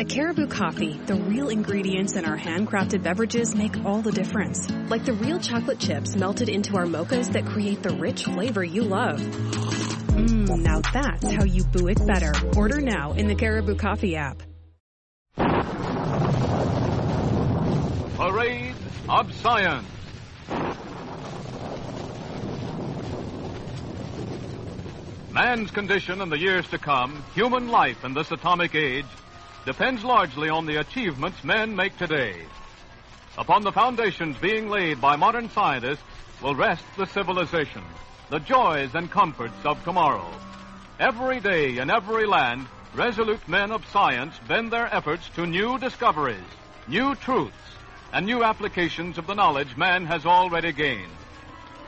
At Caribou Coffee, the real ingredients in our handcrafted beverages make all the difference. Like the real chocolate chips melted into our mochas that create the rich flavor you love. Now that's how you boo it better. Order now in the Caribou Coffee app. Parade of Science. Man's condition in the years to come, human life in this atomic age, depends largely on the achievements men make today. Upon the foundations being laid by modern scientists will rest the civilization, the joys and comforts of tomorrow. Every day in every land, resolute men of science bend their efforts to new discoveries, new truths, and new applications of the knowledge man has already gained.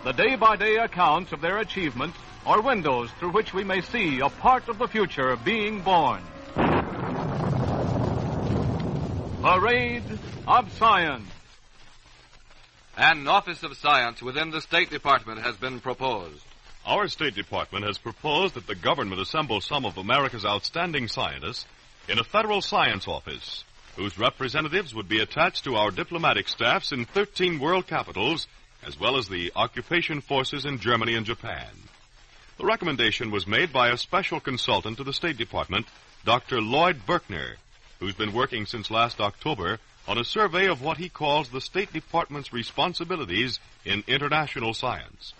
The day-by-day accounts of their achievements are windows through which we may see a part of the future being born. Parade of Science. An Office of Science within the State Department has been proposed. Our State Department has proposed that the government assemble some of America's outstanding scientists in a federal science office, whose representatives would be attached to our diplomatic staffs in 13 world capitals, as well as the occupation forces in Germany and Japan. The recommendation was made by a special consultant to the State Department, Dr. Lloyd Berkner, who's been working since last October on a survey of what he calls the State Department's responsibilities in international science.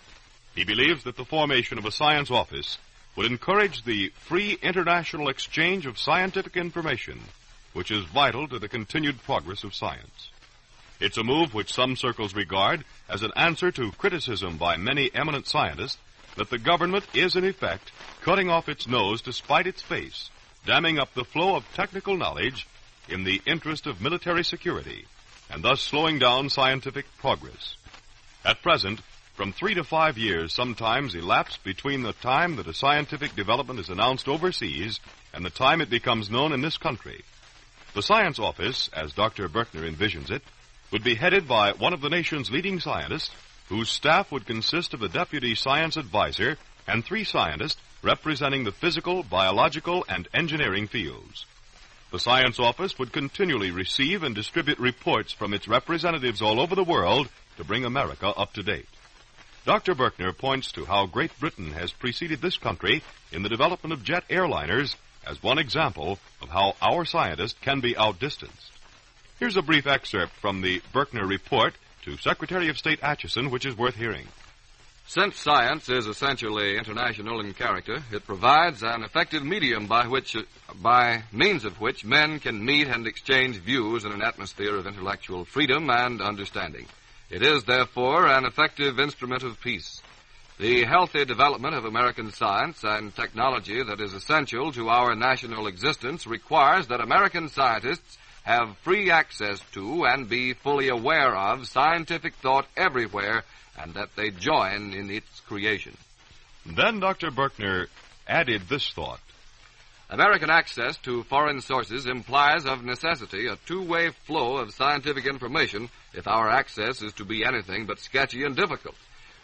He believes that the formation of a science office would encourage the free international exchange of scientific information, which is vital to the continued progress of science. It's a move which some circles regard as an answer to criticism by many eminent scientists that the government is, in effect, cutting off its nose to spite its face, damming up the flow of technical knowledge in the interest of military security, and thus slowing down scientific progress. At present, from 3 to 5 years sometimes elapse between the time that a scientific development is announced overseas and the time it becomes known in this country. The science office, as Dr. Berkner envisions it, would be headed by one of the nation's leading scientists, whose staff would consist of a deputy science advisor and 3 scientists representing the physical, biological, and engineering fields. The science office would continually receive and distribute reports from its representatives all over the world to bring America up to date. Dr. Berkner points to how Great Britain has preceded this country in the development of jet airliners as one example of how our scientists can be outdistanced. Here's a brief excerpt from the Berkner report to Secretary of State Atchison, which is worth hearing. Since science is essentially international in character, it provides an effective medium by means of which men can meet and exchange views in an atmosphere of intellectual freedom and understanding. It is, therefore, an effective instrument of peace. The healthy development of American science and technology that is essential to our national existence requires that American scientists have free access to and be fully aware of scientific thought everywhere, and that they join in its creation. Then Dr. Berkner added this thought. American access to foreign sources implies of necessity a two-way flow of scientific information if our access is to be anything but sketchy and difficult.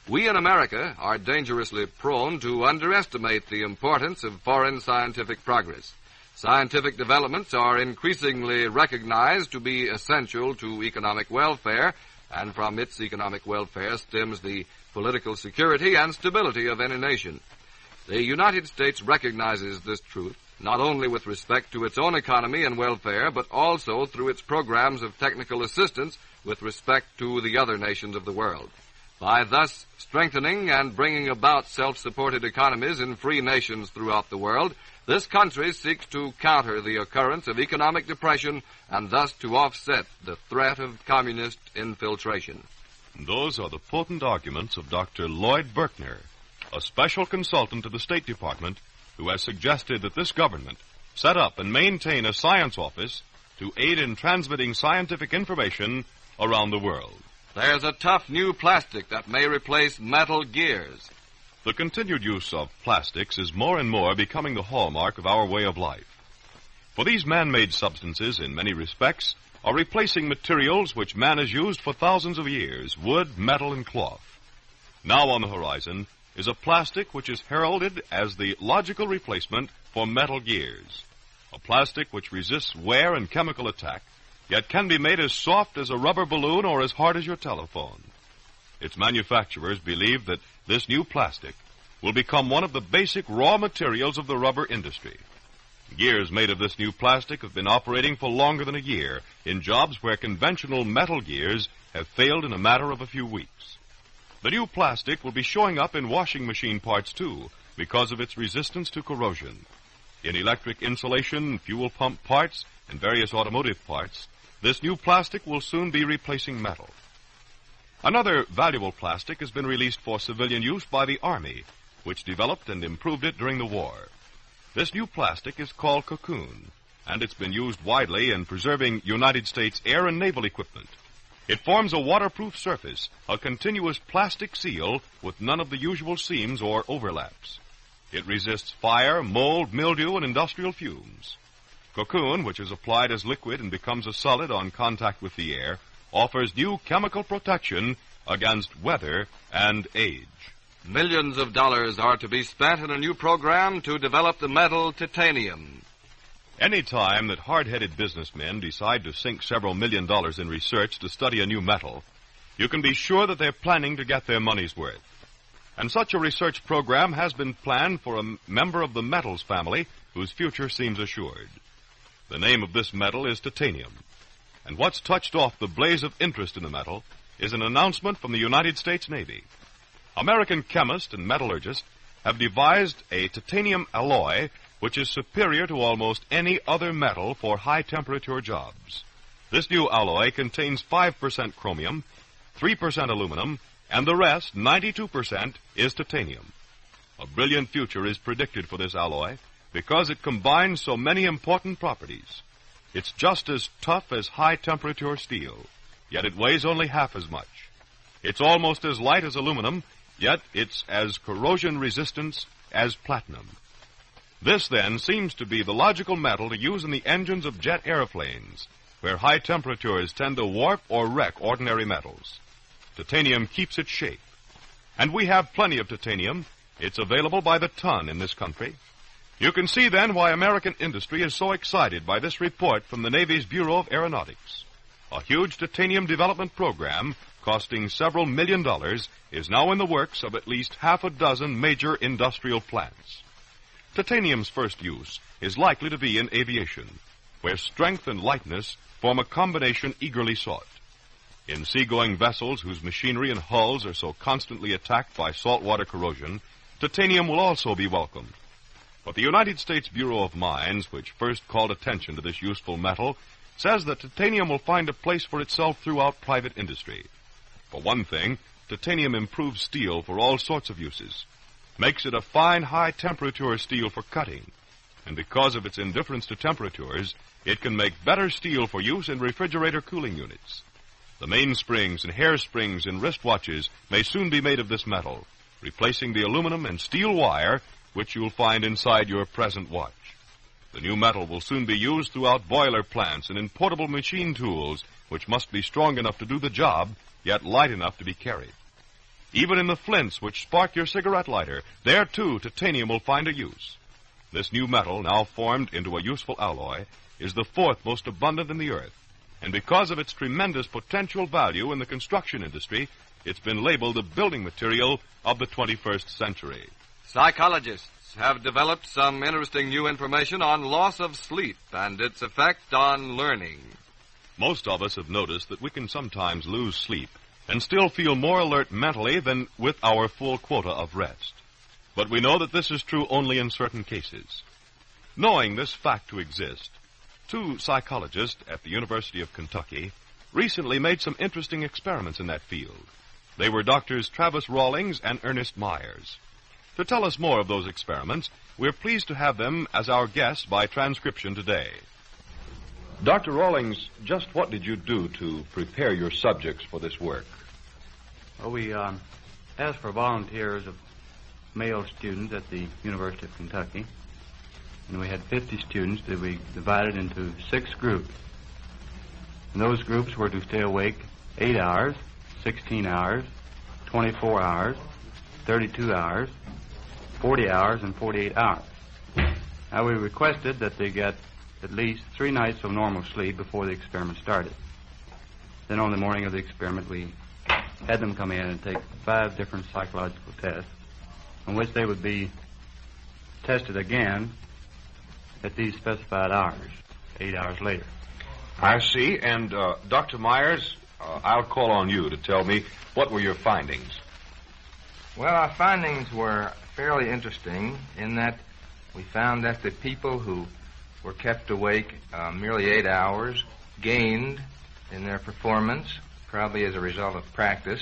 We in America are dangerously prone to underestimate the importance of foreign scientific progress. Scientific developments are increasingly recognized to be essential to economic welfare, and from its economic welfare stems the political security and stability of any nation. The United States recognizes this truth, not only with respect to its own economy and welfare, but also through its programs of technical assistance with respect to the other nations of the world. By thus strengthening and bringing about self-supported economies in free nations throughout the world, this country seeks to counter the occurrence of economic depression and thus to offset the threat of communist infiltration. Those are the potent arguments of Dr. Lloyd Berkner, a special consultant to the State Department who has suggested that this government set up and maintain a science office to aid in transmitting scientific information around the world. There's a tough new plastic that may replace metal gears. The continued use of plastics is more and more becoming the hallmark of our way of life. For these man-made substances, in many respects, are replacing materials which man has used for thousands of years, wood, metal, and cloth. Now on the horizon is a plastic which is heralded as the logical replacement for metal gears. a plastic which resists wear and chemical attack, yet can be made as soft as a rubber balloon or as hard as your telephone. Its manufacturers believe that this new plastic will become one of the basic raw materials of the rubber industry. Gears made of this new plastic have been operating for longer than a year in jobs where conventional metal gears have failed in a matter of a few weeks. The new plastic will be showing up in washing machine parts, too, because of its resistance to corrosion. In electric insulation, fuel pump parts, and various automotive parts, this new plastic will soon be replacing metal. Another valuable plastic has been released for civilian use by the Army, which developed and improved it during the war. This new plastic is called Cocoon, and it's been used widely in preserving United States air and naval equipment. It forms a waterproof surface, a continuous plastic seal with none of the usual seams or overlaps. It resists fire, mold, mildew, and industrial fumes. Cocoon, which is applied as liquid and becomes a solid on contact with the air, offers new chemical protection against weather and age. Millions of dollars are to be spent in a new program to develop the metal titanium. Any time that hard-headed businessmen decide to sink several $1 million in research to study a new metal, you can be sure that they're planning to get their money's worth. And such a research program has been planned for a member of the metals family whose future seems assured. The name of this metal is titanium. And what's touched off the blaze of interest in the metal is an announcement from the United States Navy. American chemists and metallurgists have devised a titanium alloy which is superior to almost any other metal for high-temperature jobs. This new alloy contains 5% chromium, 3% aluminum, and the rest, 92%, is titanium. A brilliant future is predicted for this alloy because it combines so many important properties. It's just as tough as high-temperature steel, yet it weighs only half as much. It's almost as light as aluminum, yet it's as corrosion-resistant as platinum. This, then, seems to be the logical metal to use in the engines of jet airplanes, where high temperatures tend to warp or wreck ordinary metals. Titanium keeps its shape. And we have plenty of titanium. It's available by the ton in this country. You can see, then, why American industry is so excited by this report from the Navy's Bureau of Aeronautics. A huge titanium development program costing several $1 million is now in the works of at least half a dozen major industrial plants. Titanium's first use is likely to be in aviation, where strength and lightness form a combination eagerly sought. In seagoing vessels whose machinery and hulls are so constantly attacked by saltwater corrosion, titanium will also be welcomed. But the United States Bureau of Mines, which first called attention to this useful metal, says that titanium will find a place for itself throughout private industry. For one thing, titanium improves steel for all sorts of uses, makes it a fine high-temperature steel for cutting, and because of its indifference to temperatures, it can make better steel for use in refrigerator cooling units. The mainsprings and hairsprings in wristwatches may soon be made of this metal, replacing the aluminum and steel wire which you'll find inside your present watch. The new metal will soon be used throughout boiler plants and in portable machine tools, which must be strong enough to do the job, yet light enough to be carried. Even in the flints which spark your cigarette lighter, there, too, titanium will find a use. This new metal, now formed into a useful alloy, is the fourth most abundant in the earth, and because of its tremendous potential value in the construction industry, it's been labeled the building material of the 21st century. Psychologists have developed some interesting new information on loss of sleep and its effect on learning. Most of us have noticed that we can sometimes lose sleep and still feel more alert mentally than with our full quota of rest. But we know that this is true only in certain cases. Knowing this fact to exist, two psychologists at the University of Kentucky recently made some interesting experiments in that field. They were Drs. Travis Rawlings and Ernest Myers. To tell us more of those experiments, we're pleased to have them as our guests by transcription today. Dr. Rawlings, just what did you do to prepare your subjects for this work? Well, we asked for volunteers of male students at the University of Kentucky, and we had 50 students that we divided into 6 groups. And those groups were to stay awake 8 hours, 16 hours, 24 hours, 32 hours, 40 hours, and 48 hours. Now, we requested that they get at least 3 nights of normal sleep before the experiment started. Then on the morning of the experiment, we had them come in and take 5 different psychological tests, on which they would be tested again at these specified hours, 8 hours later. I see. And, Dr. Myers, I'll call on you to tell me what were your findings. Well, our findings were fairly interesting in that we found that the people who were kept awake merely 8 hours gained in their performance, probably as a result of practice.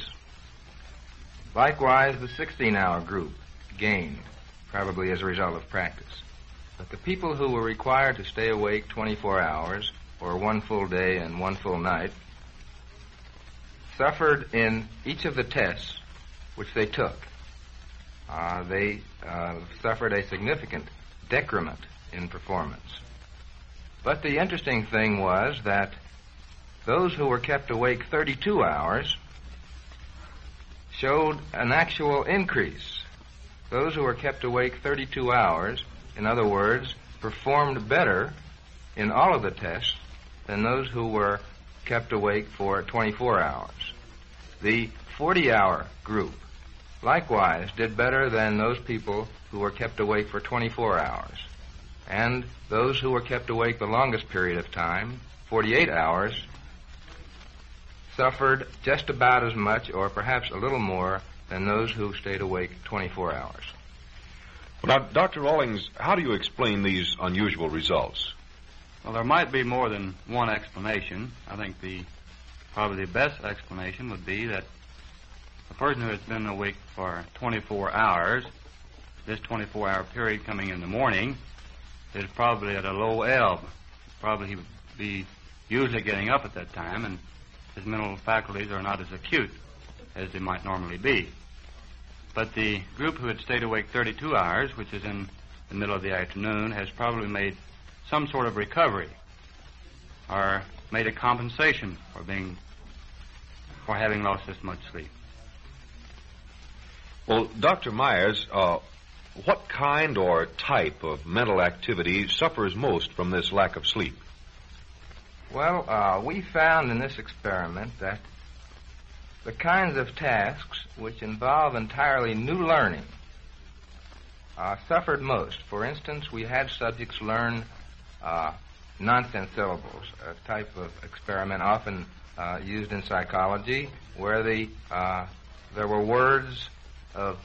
Likewise, the 16-hour group gained, probably as a result of practice. But the people who were required to stay awake 24 hours, or 1 full day and 1 full night, suffered in each of the tests which they took. They suffered a significant decrement in performance. But the interesting thing was that those who were kept awake 32 hours showed an actual increase. Those who were kept awake 32 hours, in other words, performed better in all of the tests than those who were kept awake for 24 hours. The 40-hour group, likewise, did better than those people who were kept awake for 24 hours. And those who were kept awake the longest period of time, 48 hours, suffered just about as much or perhaps a little more than those who stayed awake 24 hours. Well, now, Dr. Rawlings, how do you explain these unusual results? Well, there might be more than one explanation. I think probably the best explanation would be that a person who has been awake for 24 hours, this 24-hour period coming in the morning, is probably at a low ebb. Probably he would be usually getting up at that time, and his mental faculties are not as acute as they might normally be. But the group who had stayed awake 32 hours, which is in the middle of the afternoon, has probably made some sort of recovery or made a compensation for having lost this much sleep. Well, Dr. Myers, what kind or type of mental activity suffers most from this lack of sleep? Well, we found in this experiment that the kinds of tasks which involve entirely new learning suffered most. For instance, we had subjects learn nonsense syllables, a type of experiment often used in psychology, where there were words of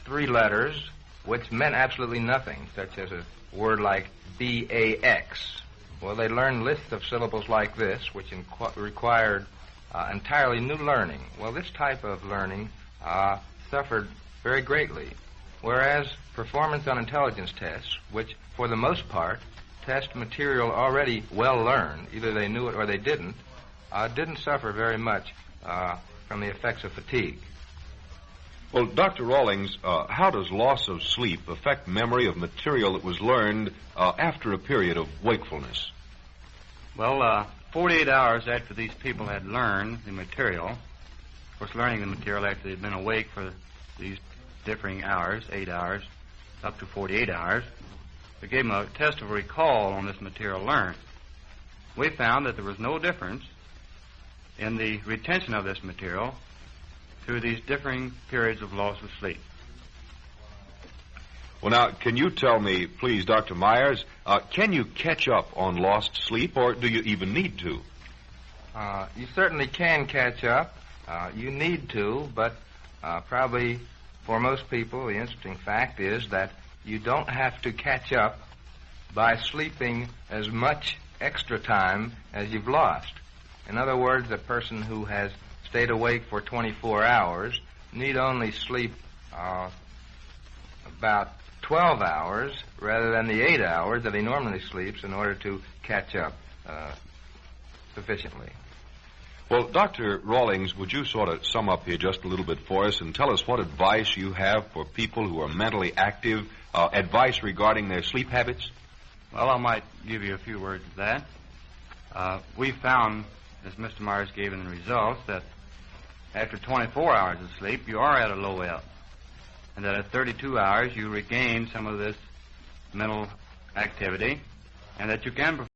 3 letters which meant absolutely nothing, such as a word like B-A-X. Well, they learned lists of syllables like this, which required entirely new learning. Well, this type of learning suffered very greatly, whereas performance on intelligence tests, which for the most part test material already well learned, either they knew it or they didn't suffer very much from the effects of fatigue. Well, Dr. Rawlings, how does loss of sleep affect memory of material that was learned after a period of wakefulness? Well, 48 hours after these people had learned the material, of course, learning the material after they'd been awake for these differing hours, 8 hours, up to 48 hours, we gave them a test of recall on this material learned. We found that there was no difference in the retention of this material through these differing periods of loss of sleep. Well, now, can you tell me, please, Dr. Myers, can you catch up on lost sleep, or do you even need to? You certainly can catch up. You need to, but probably for most people, the interesting fact is that you don't have to catch up by sleeping as much extra time as you've lost. In other words, a person who has stayed awake for 24 hours need only sleep about 12 hours rather than the 8 hours that he normally sleeps in order to catch up sufficiently. Well, Dr. Rawlings, would you sort of sum up here just a little bit for us and tell us what advice you have for people who are mentally active, advice regarding their sleep habits? Well, I might give you a few words of that. We found, as Mr. Myers gave in the results, that after 24 hours of sleep, you are at a low ebb, and that at 32 hours, you regain some of this mental activity, and that you can